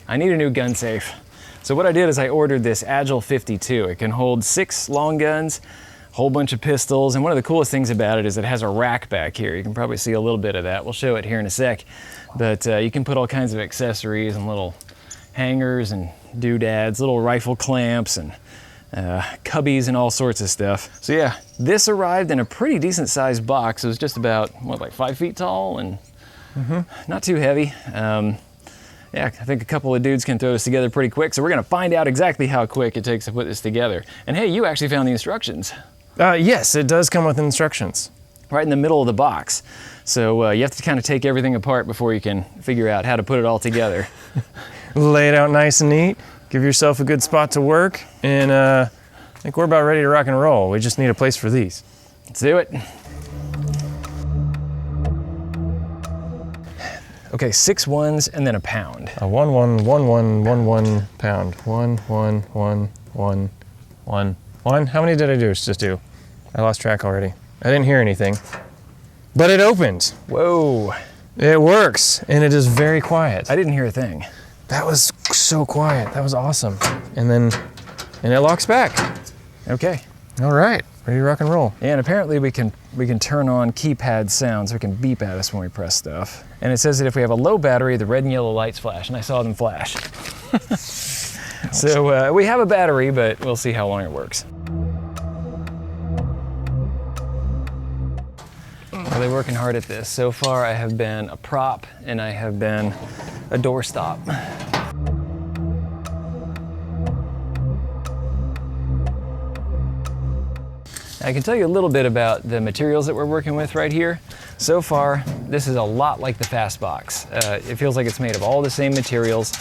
I need a new gun safe. So what I did is I ordered this Agile 52. It can hold 6 long guns, a whole bunch of pistols, and one of the coolest things about it is it has a rack back here. You can probably see a little bit of that. We'll show it here in a sec. But you can put all kinds of accessories and little hangers and doodads, little rifle clamps and cubbies and all sorts of stuff. So yeah, this arrived in a pretty decent sized box. It was just about, what, like 5 feet tall and not too heavy. Yeah, I think a couple of dudes can throw this together pretty quick, so we're gonna find out exactly how quick it takes to put this together. And hey, you actually found the instructions. Yes, it does come with instructions. Right in the middle of the box. So you have to kind of take everything apart before you can figure out how to put it all together. Lay it out nice and neat, give yourself a good spot to work, and I think we're about ready to rock and roll. We just need a place for these. Let's do it. Okay, 6 ones and then a pound. A 1 1 1 1 1 1 pound. 1 1 1 1 1 1. How many did I just do? I lost track already. I didn't hear anything, but it opened. Whoa. It works, and it is very quiet. I didn't hear a thing. That was so quiet. That was awesome. And it locks back. Okay. All right, ready to rock and roll. And apparently we can turn on keypad sounds so it can beep at us when we press stuff. And it says that if we have a low battery, the red and yellow lights flash, and I saw them flash. So we have a battery, but we'll see how long it works. Really working hard at this. So far I have been a prop and I have been a doorstop. I can tell you a little bit about the materials that we're working with right here. So far, this is a lot like the Fastbox. It feels like it's made of all the same materials.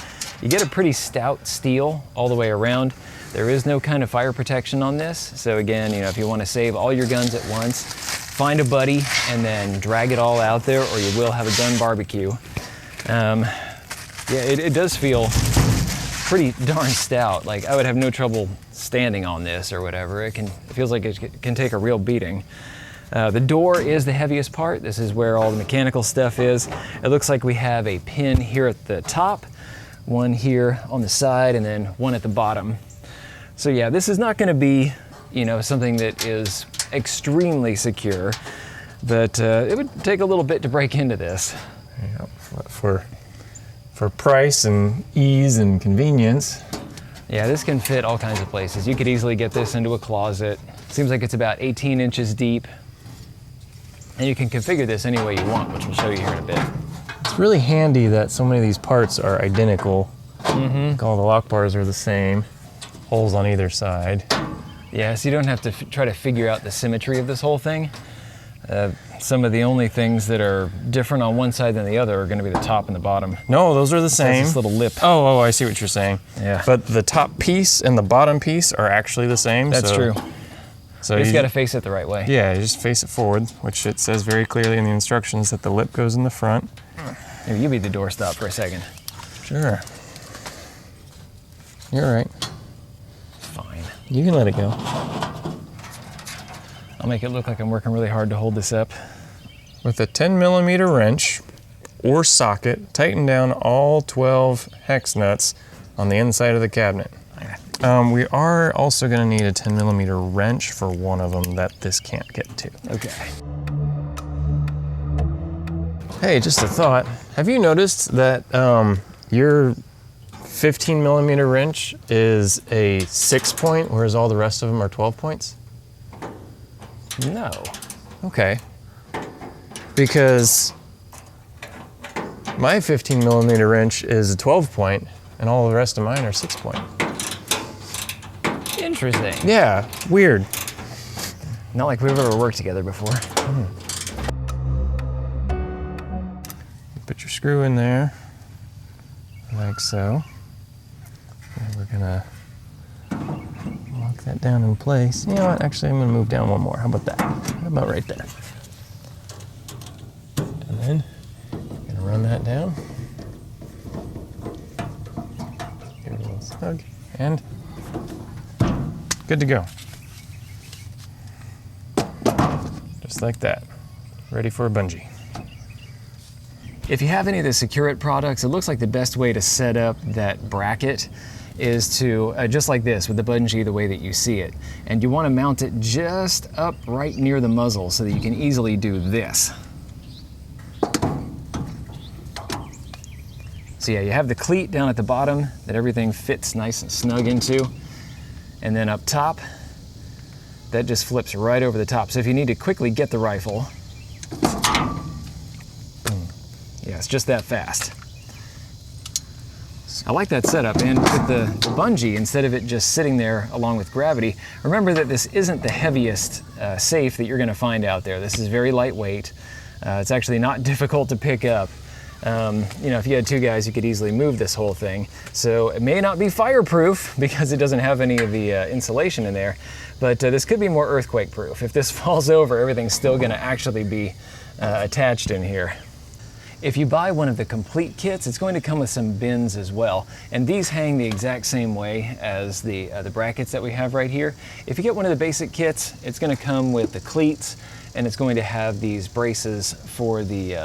You get a pretty stout steel all the way around. There is no kind of fire protection on this. So again, if you want to save all your guns at once, find a buddy and then drag it all out there, or you will have a gun barbecue. Yeah, it does feel pretty darn stout. Like I would have no trouble standing on this or whatever. It feels like it can take a real beating. The door is the heaviest part. This is where all the mechanical stuff is. It looks like we have a pin here at the top, one here on the side, and then one at the bottom. So yeah, this is not gonna be, something that is extremely secure, but it would take a little bit to break into this. Yeah, for price and ease and convenience. Yeah, this can fit all kinds of places. You could easily get this into a closet. Seems like it's about 18 inches deep. And you can configure this any way you want, which we'll show you here in a bit. It's really handy that so many of these parts are identical. Like all the lock bars are the same, holes on either side. Yeah, so you don't have to try to figure out the symmetry of this whole thing. Some of the only things that are different on one side than the other are going to be the top and the bottom. No, those are the same. This little lip. Oh, I see what you're saying. Yeah. But the top piece and the bottom piece are actually the same. That's true. So you just got to face it the right way. Yeah, you just face it forward, which it says very clearly in the instructions that the lip goes in the front. Maybe you be the doorstop for a second. Sure. You're right. Fine. You can let it go. I'll make it look like I'm working really hard to hold this up. With a 10mm wrench or socket, tighten down all 12 hex nuts on the inside of the cabinet. We are also going to need a 10mm wrench for one of them that this can't get to. Okay. Hey, just a thought. Have you noticed that your 15mm wrench is a 6-point, whereas all the rest of them are 12 points? No. Okay. Because my 15mm wrench is a 12-point, and all the rest of mine are 6-point. Interesting. Yeah, weird. Not like we've ever worked together before. Put your screw in there, like so. And we're gonna lock that down in place. You know what, actually I'm gonna move down one more. How about that? How about right there? And then I'm gonna run that down. Give it a little snug, and good to go. Just like that. Ready for a bungee. If you have any of the Secure-It products, it looks like the best way to set up that bracket is to, just like this, with the bungee the way that you see it. And you want to mount it just up right near the muzzle so that you can easily do this. So yeah, you have the cleat down at the bottom that everything fits nice and snug into. And then up top, that just flips right over the top. So if you need to quickly get the rifle, yeah, it's just that fast. I like that setup, and with the bungee, instead of it just sitting there along with gravity, remember that this isn't the heaviest safe that you're gonna find out there. This is very lightweight. It's actually not difficult to pick up. You know, if you had two guys, you could easily move this whole thing. So it may not be fireproof because it doesn't have any of the insulation in there, but this could be more earthquake proof. If this falls over, everything's still gonna actually be attached in here. If you buy one of the complete kits, it's going to come with some bins as well. And these hang the exact same way as the brackets that we have right here. If you get one of the basic kits, it's going to come with the cleats, and it's going to have these braces for the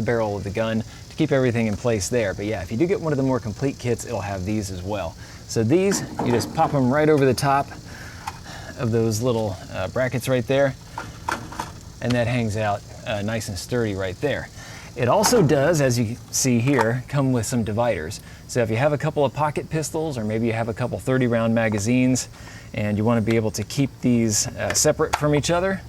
barrel of the gun to keep everything in place there. But yeah, if you do get one of the more complete kits, it'll have these as well. So these, you just pop them right over the top of those little brackets right there, and that hangs out nice and sturdy right there. It also does, as you see here, come with some dividers. So if you have a couple of pocket pistols, or maybe you have a couple 30-round magazines, and you want to be able to keep these separate from each other,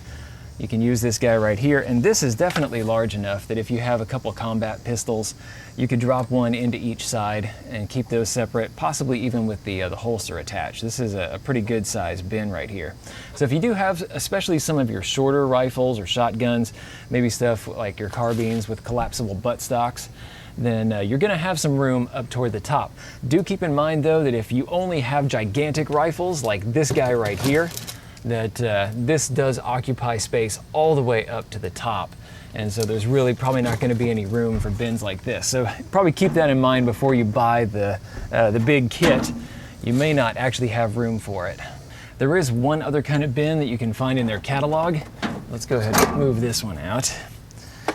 you can use this guy right here. And this is definitely large enough that if you have a couple combat pistols, you could drop one into each side and keep those separate, possibly even with the holster attached. This is a pretty good size bin right here. So if you do have, especially some of your shorter rifles or shotguns, maybe stuff like your carbines with collapsible buttstocks, then you're gonna have some room up toward the top. Do keep in mind though that if you only have gigantic rifles like this guy right here, that this does occupy space all the way up to the top. And so there's really probably not going to be any room for bins like this. So probably keep that in mind before you buy the big kit. You may not actually have room for it. There is one other kind of bin that you can find in their catalog. Let's go ahead and move this one out.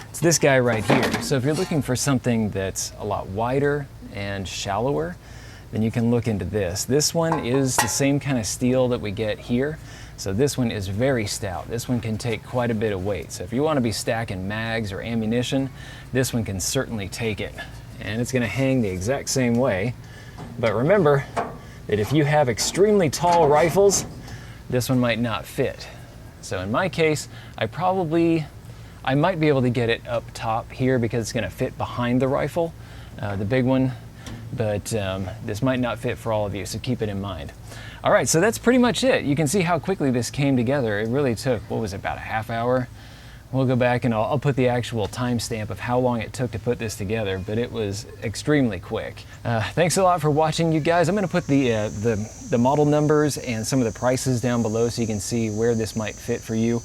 It's this guy right here. So if you're looking for something that's a lot wider and shallower, then you can look into this. This one is the same kind of steel that we get here. So this one is very stout. This one can take quite a bit of weight. So if you want to be stacking mags or ammunition, this one can certainly take it. And it's going to hang the exact same way. But remember that if you have extremely tall rifles, this one might not fit. So in my case, I might be able to get it up top here because it's going to fit behind the rifle, the big one. But this might not fit for all of you, so keep it in mind. All right, so that's pretty much it. You can see how quickly this came together. It really took, what was it, about a half hour? We'll go back and I'll put the actual timestamp of how long it took to put this together, but it was extremely quick. Thanks a lot for watching, you guys. I'm gonna put the model numbers and some of the prices down below so you can see where this might fit for you.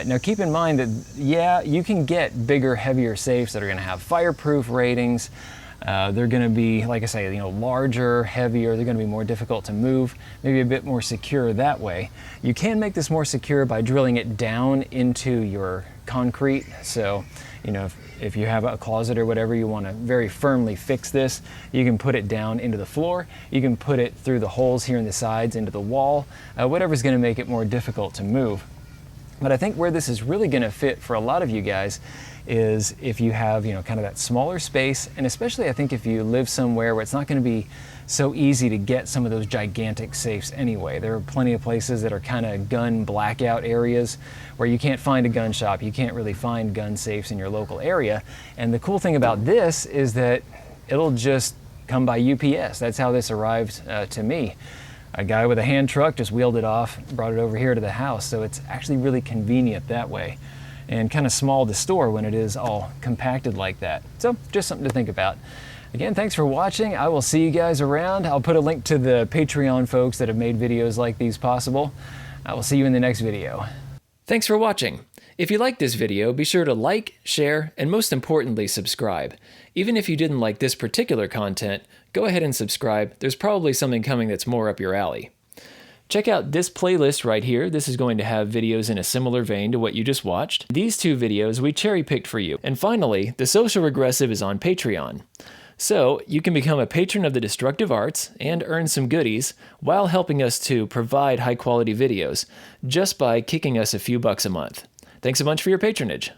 Now keep in mind that, yeah, you can get bigger, heavier safes that are gonna have fireproof ratings. They're going to be, like I say, you know, larger, heavier. They're going to be more difficult to move, maybe a bit more secure that way. You can make this more secure by drilling it down into your concrete. So, you know, if you have a closet or whatever, you want to very firmly fix this, you can put it down into the floor. You can put it through the holes here in the sides into the wall, whatever's going to make it more difficult to move. But I think where this is really going to fit for a lot of you guys is if you have, you know, kind of that smaller space, and especially I think if you live somewhere where it's not going to be so easy to get some of those gigantic safes anyway. There are plenty of places that are kind of gun blackout areas where you can't find a gun shop, you can't really find gun safes in your local area. And the cool thing about this is that it'll just come by UPS. That's how this arrived to me. A guy with a hand truck just wheeled it off, brought it over here to the house. So it's actually really convenient that way, and kind of small to store when it is all compacted like that. So just something to think about. Again, thanks for watching. I will see you guys around. I'll put a link to the Patreon folks that have made videos like these possible. I will see you in the next video. Thanks for watching. If you liked this video, be sure to like, share, and most importantly, subscribe. Even if you didn't like this particular content, go ahead and subscribe. There's probably something coming that's more up your alley. Check out this playlist right here. This is going to have videos in a similar vein to what you just watched. These 2 videos we cherry-picked for you. And finally, The Social Regressive is on Patreon. So you can become a patron of the Destructive Arts and earn some goodies while helping us to provide high-quality videos just by kicking us a few bucks a month. Thanks a bunch for your patronage.